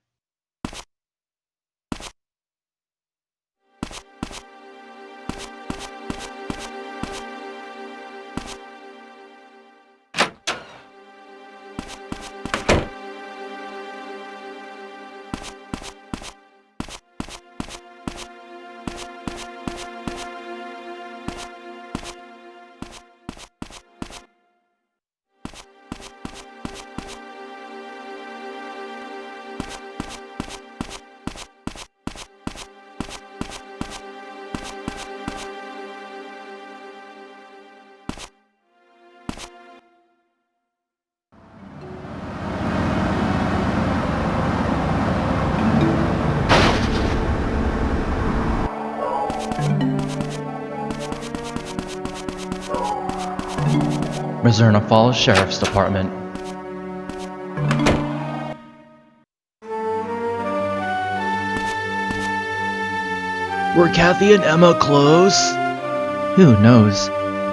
Mizzurna Falls Sheriff's Department. Were Kathy and Emma close? Who knows?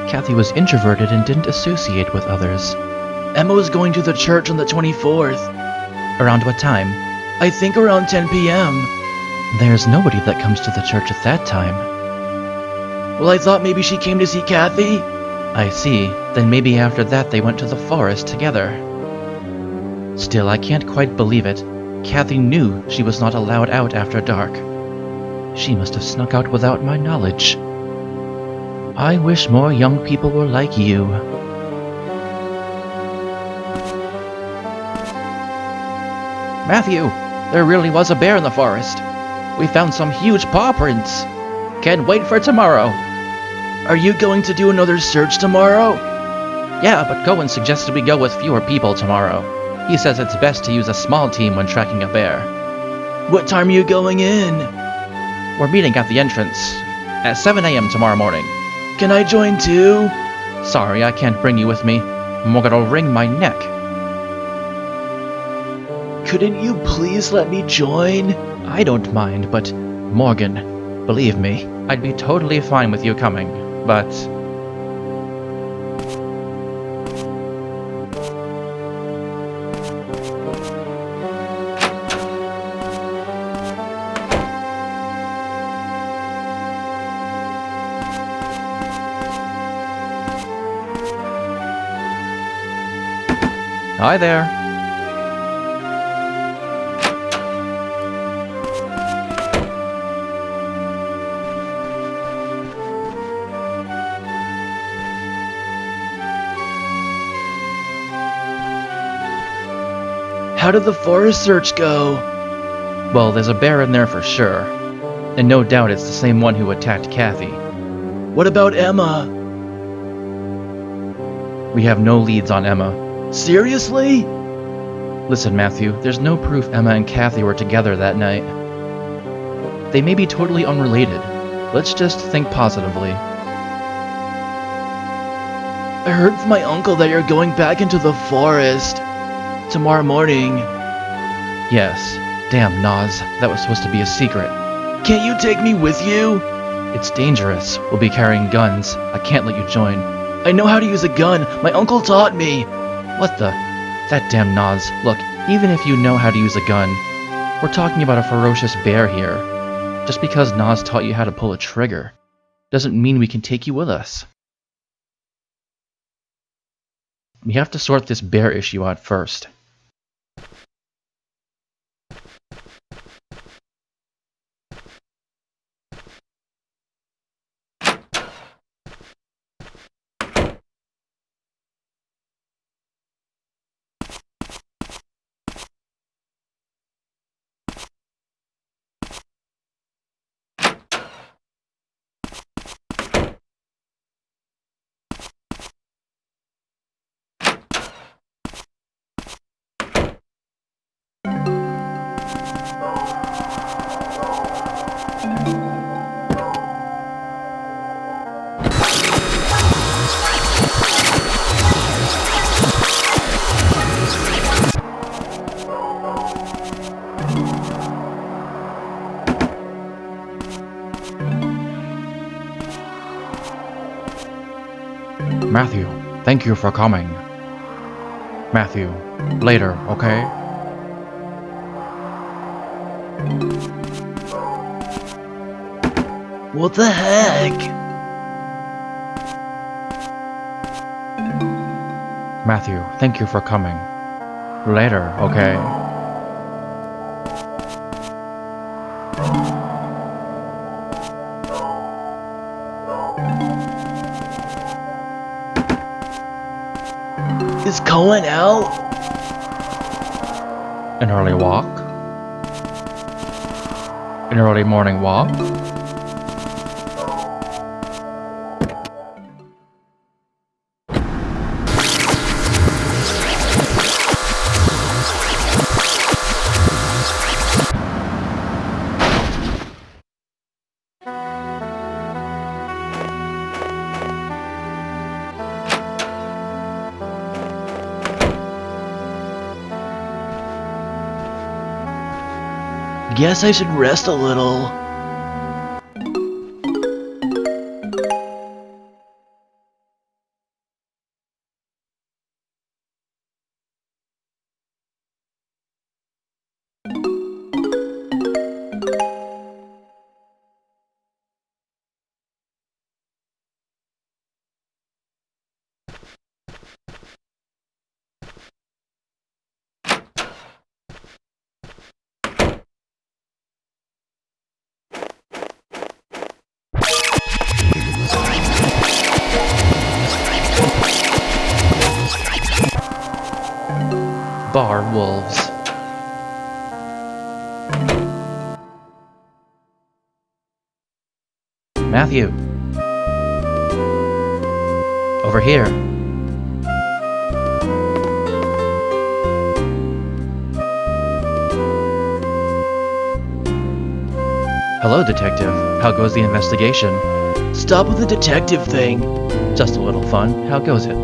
Kathy was introverted and didn't associate with others. Emma was going to the church on the 24th. Around what time? I think around 10 p.m. There's nobody that comes to the church at that time. Well, I thought maybe she came to see Kathy. I see. Then maybe after that they went to the forest together. Still, I can't quite believe it. Kathy knew she was not allowed out after dark. She must have snuck out without my knowledge. I wish more young people were like you. Matthew, there really was a bear in the forest. We found some huge paw prints. Can't wait for tomorrow. Are you going to do another search tomorrow? Yeah, but Cohen suggested we go with fewer people tomorrow. He says it's best to use a small team when tracking a bear. What time are you going in? We're meeting at the entrance at 7 a.m. tomorrow morning. Can I join too? Sorry, I can't bring you with me. I'm gonna wring my neck. Couldn't you please let me join? I don't mind, but Morgan, believe me, I'd be totally fine with you coming, but... Hi there. How did the forest search go? Well, there's a bear in there for sure. And no doubt it's the same one who attacked Kathy. What about Emma? We have no leads on Emma. Seriously? Listen, Matthew, there's no proof Emma and Kathy were together that night. They may be totally unrelated. Let's just think positively. I heard from my uncle that you're going back into the forest tomorrow morning. Yes. Damn, Nozz. That was supposed to be a secret. Can't you take me with you? It's dangerous. We'll be carrying guns. I can't let you join. I know how to use a gun. My uncle taught me. What the? That damn Nozz. Look, even if you know how to use a gun, we're talking about a ferocious bear here. Just because Nozz taught you how to pull a trigger doesn't mean we can take you with us. We have to sort this bear issue out first. Matthew, thank you for coming. Matthew, later, okay? What the heck? Matthew, thank you for coming. Later, okay? Is Cohen out? An early walk? An early morning walk? Guess I should rest a little. Bar wolves. Matthew. Over here. Hello, detective. How goes the investigation? Stop with the detective thing. Just a little fun. How goes it?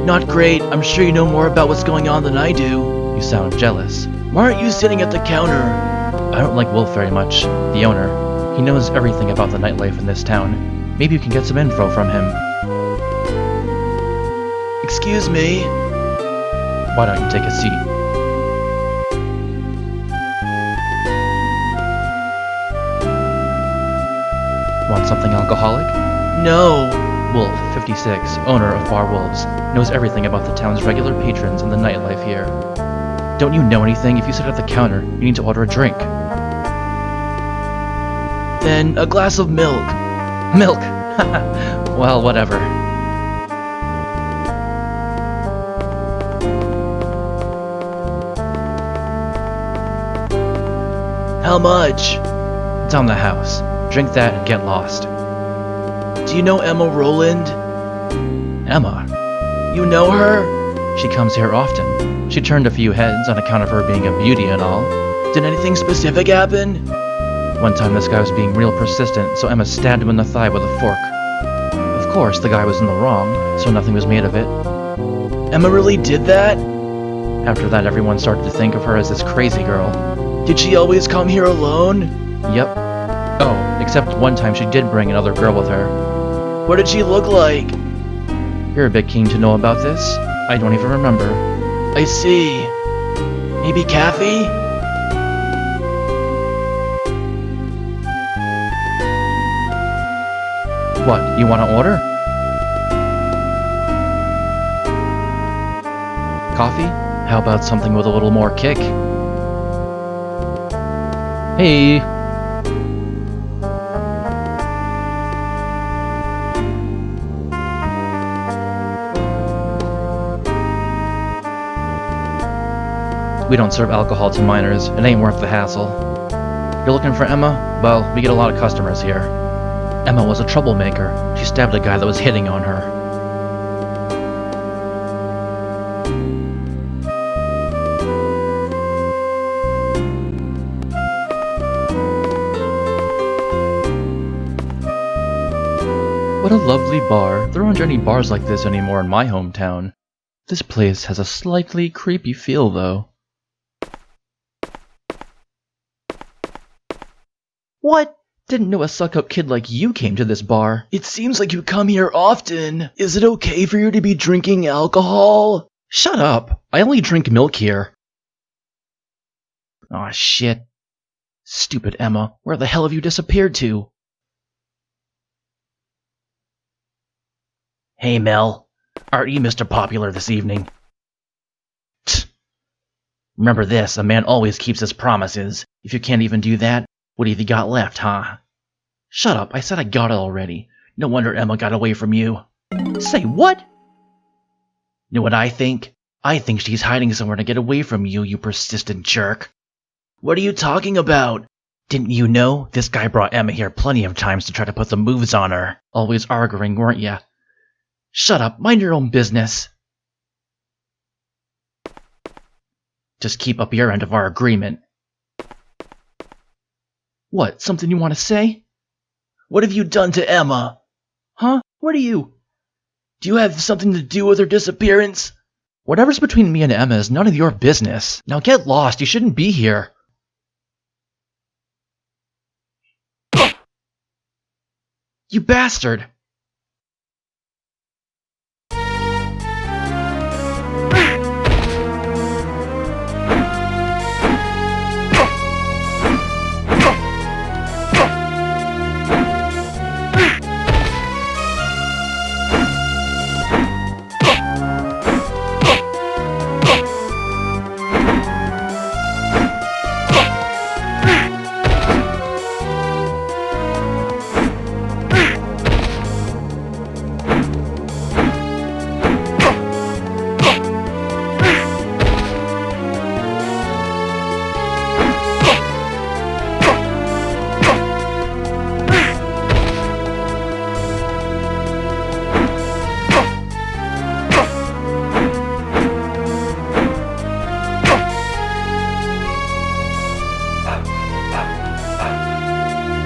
Not great. I'm sure you know more about what's going on than I do. You sound jealous. Why aren't you sitting at the counter? I don't like Wolf very much, the owner. He knows everything about the nightlife in this town. Maybe you can get some info from him. Excuse me? Why don't you take a seat? Want something alcoholic? No. Wolf, 56, owner of Bar Wolves, knows everything about the town's regular patrons and the nightlife here. Don't you know anything? If you sit at the counter, you need to order a drink. Then a glass of milk. Milk! Well, whatever. How much? It's on the house. Drink that and get lost. Do you know Emma Rowland? Emma? You know her? She comes here often. She turned a few heads on account of her being a beauty and all. Did anything specific happen? One time this guy was being real persistent, so Emma stabbed him in the thigh with a fork. Of course, the guy was in the wrong, so nothing was made of it. Emma really did that? After that, everyone started to think of her as this crazy girl. Did she always come here alone? Yep. Oh, except one time she did bring another girl with her. What did she look like? You're a bit keen to know about this? I don't even remember. I see. Maybe Kathy? What, you want to order? Coffee? How about something with a little more kick? Hey! We don't serve alcohol to minors. It ain't worth the hassle. You're looking for Emma? Well, we get a lot of customers here. Emma was a troublemaker. She stabbed a guy that was hitting on her. What a lovely bar. There aren't any bars like this anymore in my hometown. This place has a slightly creepy feel, though. What? Didn't know a suck-up kid like you came to this bar. It seems like you come here often. Is it okay for you to be drinking alcohol? Shut up. I only drink milk here. Aw, shit. Stupid Emma. Where the hell have you disappeared to? Hey, Mel. Aren't you Mr. Popular this evening? Tch. Remember this, a man always keeps his promises. If you can't even do that, what have you got left, huh? Shut up, I said I got it already. No wonder Emma got away from you. Say what? Know what I think? I think she's hiding somewhere to get away from you, you persistent jerk. What are you talking about? Didn't you know? This guy brought Emma here plenty of times to try to put the moves on her. Always arguing, weren't ya? Shut up, mind your own business. Just keep up your end of our agreement. What, something you want to say? What have you done to Emma? Huh? What are you? Do you have something to do with her disappearance? Whatever's between me and Emma is none of your business. Now get lost, you shouldn't be here. You bastard!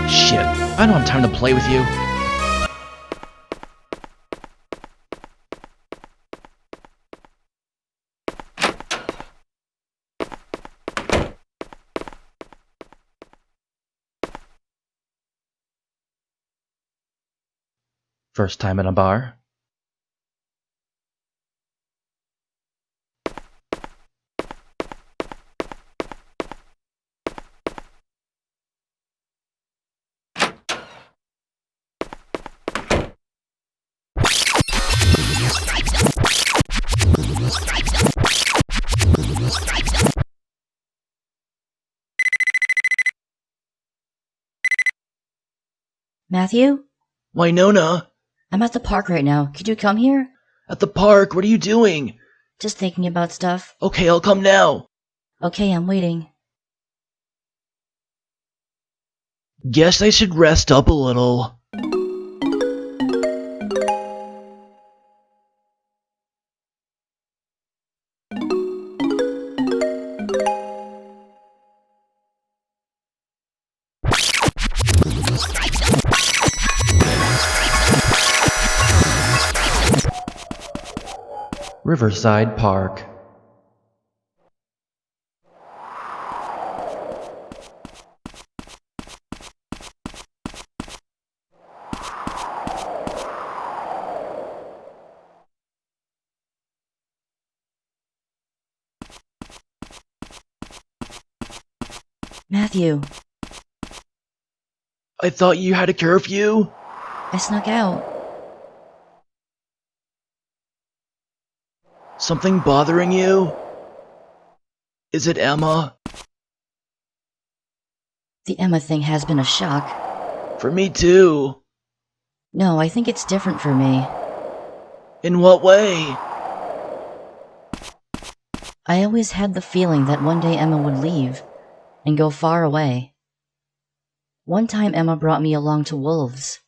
Shit, I don't have time to play with you. First time in a bar? Matthew? Winona? I'm at the park right now. Could you come here? At the park? What are you doing? Just thinking about stuff. Okay, I'll come now. Okay, I'm waiting. Guess I should rest up a little. Riverside Park. Matthew, I thought you had a curfew? I snuck out. Something bothering you? Is it Emma? The Emma thing has been a shock. For me too. No, I think it's different for me. In what way? I always had the feeling that one day Emma would leave and go far away. One time Emma brought me along to wolves.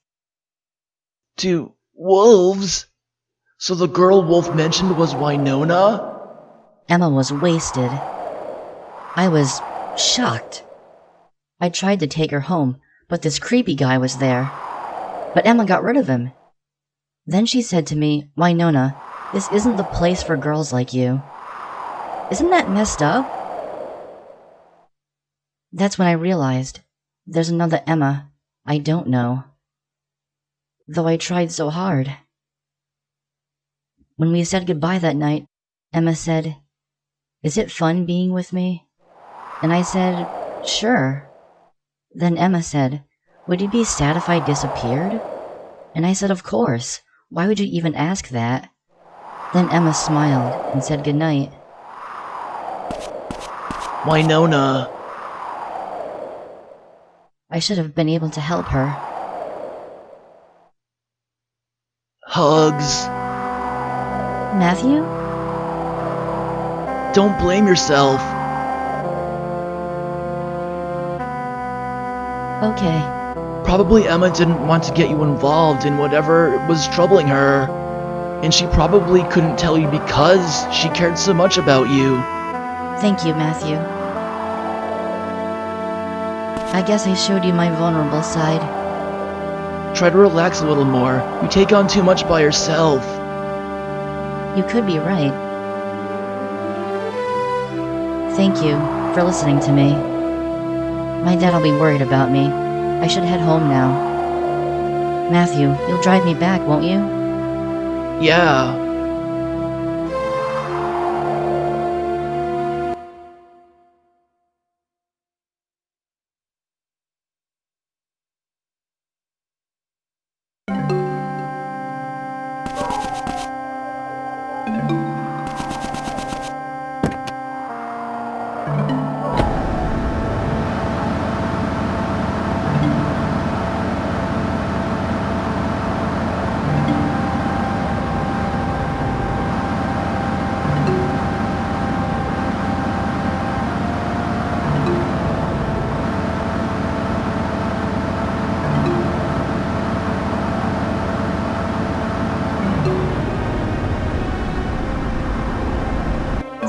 To wolves? So the girl Wolf mentioned was Winona? Emma was wasted. I was shocked. I tried to take her home, but this creepy guy was there. But Emma got rid of him. Then she said to me, Winona, this isn't the place for girls like you. Isn't that messed up? That's when I realized there's another Emma I don't know. Though I tried so hard. When we said goodbye that night, Emma said, "Is it fun being with me?" And I said, "Sure." Then Emma said, "Would you be sad if I disappeared?" And I said, "Of course. Why would you even ask that?" Then Emma smiled and said goodnight. Winona. I should have been able to help her. Hugs. Matthew? Don't blame yourself. Okay. Probably Emma didn't want to get you involved in whatever was troubling her. And she probably couldn't tell you because she cared so much about you. Thank you, Matthew. I guess I showed you my vulnerable side. Try to relax a little more. You take on too much by yourself. You could be right. Thank you for listening to me. My dad'll be worried about me. I should head home now. Matthew, you'll drive me back, won't you? Yeah.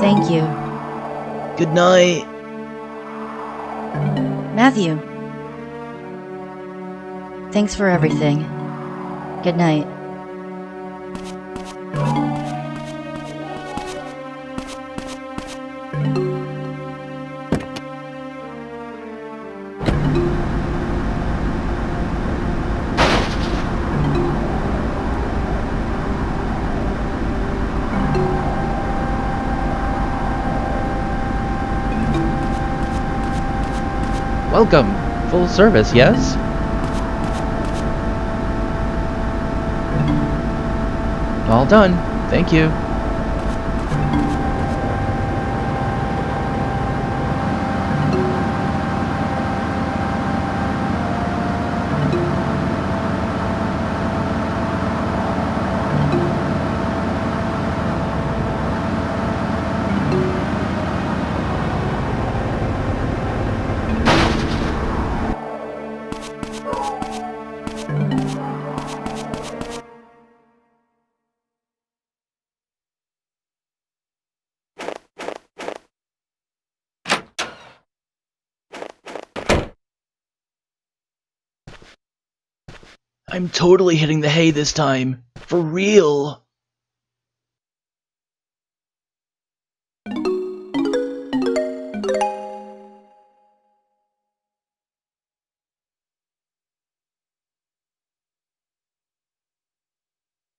Thank you. Good night. Matthew. Thanks for everything. Good night. Welcome. Full service, yes? All done. Thank you. I'm totally hitting the hay this time. For real.